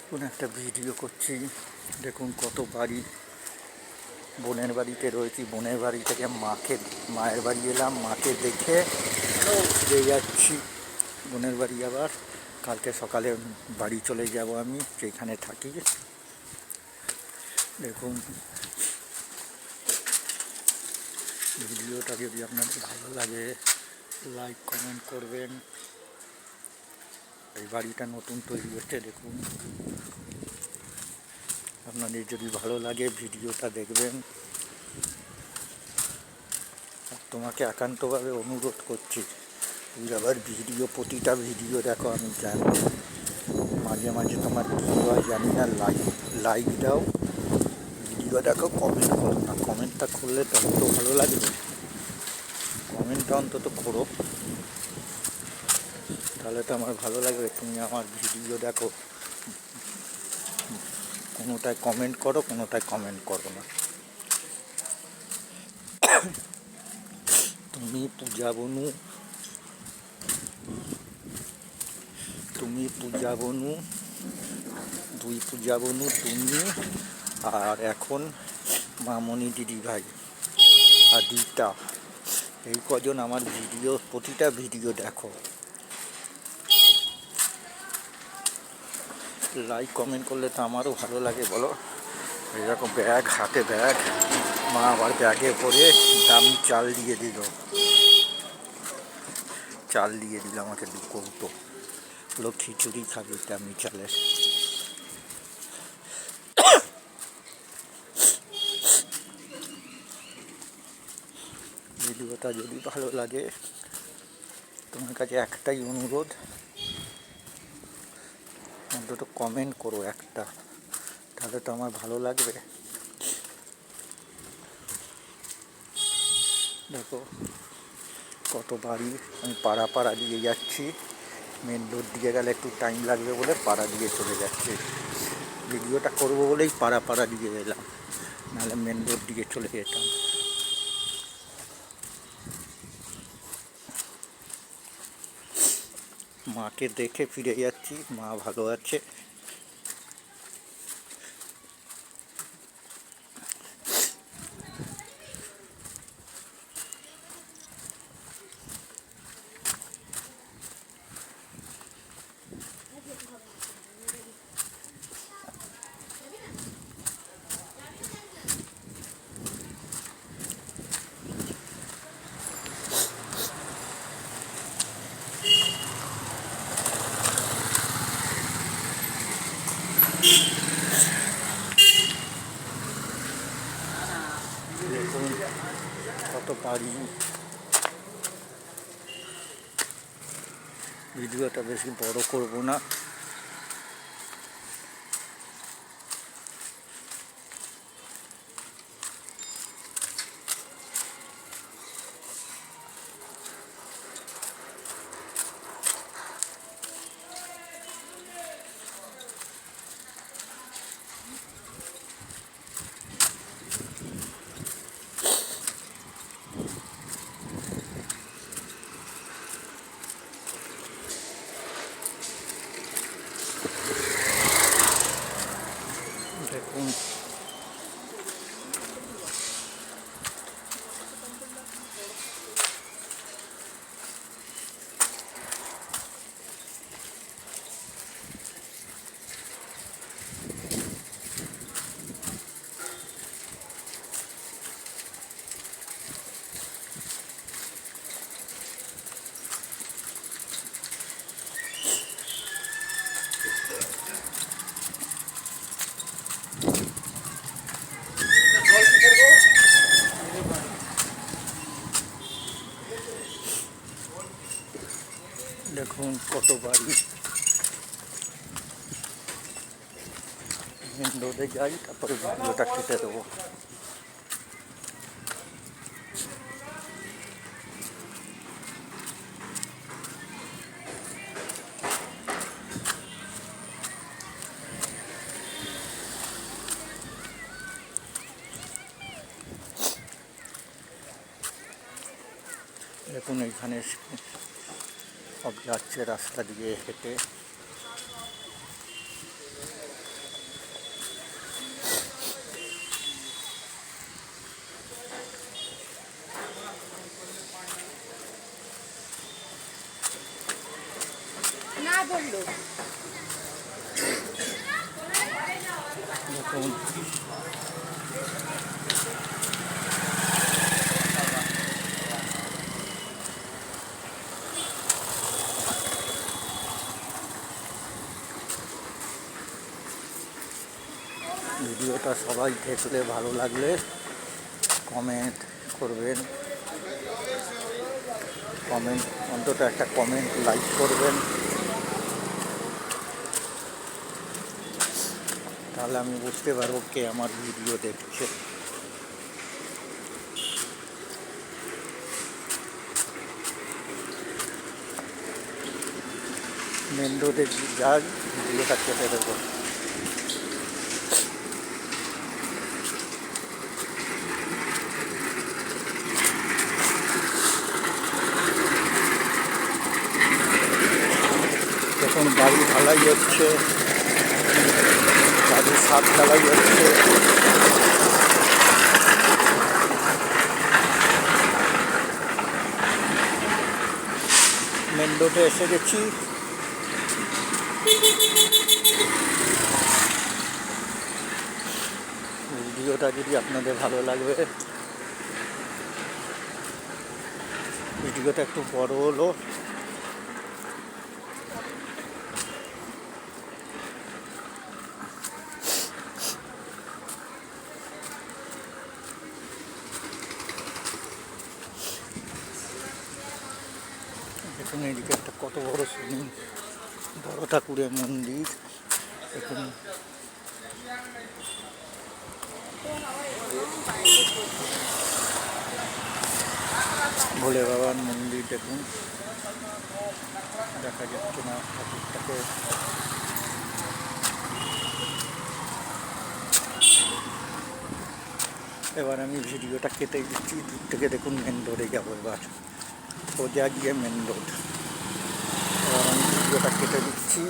কোন একটা ভিডিও করছি, দেখুন কত বাড়ি। বোনের বাড়িতে রয়েছি, বোনের বাড়ি থেকে মায়ের বাড়ি এলাম, মাকে দেখে ফিরে যাচ্ছি বোনের বাড়ি। আবার কালকে সকালে বাড়ি চলে যাব আমি যেখানে থাকি। দেখুন ভিডিওটা যদি আপনাদের ভালো লাগে লাইক কমেন্ট করবেন। এই বাড়িটা নতুন তৈরি হচ্ছে, দেখুন আপনাদের যদি ভালো লাগে ভিডিওটা দেখবেন। তোমাকে একান্তভাবে অনুরোধ করছি, তুই আবার প্রতিটা ভিডিও দেখো, আমি জানি মাঝে মাঝে তোমার কী হয় জানি না, লাইক দাও, ভিডিও দেখো, কমেন্ট করো না। কমেন্টটা করলে তত ভালো লাগবে, কমেন্টটা অন্তত করো, তাহলে তো আমার ভালো লাগবে। তুমি আমার ভিডিও দেখো, কোনোটায় কমেন্ট করো, কোনোটায় কমেন্ট করো না। তুমি পূজা বনু দুই পূজা বনু, তুমি আর এখন মামনি দিদি ভাই আর দিতা, এই কজন আমার প্রতিটা ভিডিও দেখো, লাইক কমেন্ট করলে তো আমারও ভালো লাগে বলো। এরকম হাতে ব্যাগ, মা আবার ব্যাগে পরে দামি চাল দিয়ে দিল আমাকে 2 কৌটো, হলো খিচুড়ি খাবি দামি চালের। ভিডিওটা যদি ভালো লাগে তোমার কাছে একটাই অনুরোধ, অন্তত কমেন্ট করো একটা, তাহলে তো আমার ভালো লাগবে। দেখো কত বাড়ি, আমি পাড়া দিয়ে যাচ্ছি, মেন রোড দিকে গেলে একটু টাইম লাগবে বলে পাড়া দিয়ে চলে যাচ্ছি। ভিডিওটা করবো বলেই পাড়া দিয়ে এলাম, নাহলে মেন রোড দিকে চলে যেতাম। মাকে দেখে ফিরে যাচ্ছি, মা ভালো আছে। দেখুন কত বাড়ি। ভিডিওটা বেশি বড় করব না, দেখুন দেখুন কত বাড়ি। মেন রোডে যাই, তারপরে ভিডিওটা কেটে দেবো। দেখুন এইখানে সব যাচ্ছে রাস্তা দিয়ে হেঁটে। দেখুন ভিডিওটা সবাই দেখলে ভালো লাগলে কমেন্ট করবেন, অন্তত একটা কমেন্ট লাইক করবেন, তাহলে আমি বুঝতে পারবো কে আমার ভিডিও দেখছে। মেন রোডে যাই ভিডিওটা কেটে দেবো। এখন বাড়ি ঢালাই হচ্ছে, বাড়ির ছাদ ঢালাই হচ্ছে। মেন রোডে এসে গেছি। ভিডিওটা যদি আপনাদের ভালো লাগবে, ভিডিওটা একটু বড় হলো, দেখুন এইদিকে একটা কত বড় বড় ঠাকুরের মন্দির। দেখুন ভোলে বাবার মন্দির, দেখুন দেখা যাচ্ছে না ঠাকুরটাকে। এবার আমি ভিডিওটা কেটে দিচ্ছি, দূর থেকে দেখুন মেন রোডে যাবো। এবার সোজা গিয়ে মেন রোড। এবার আমি ভিডিওটা কেটে দিচ্ছি।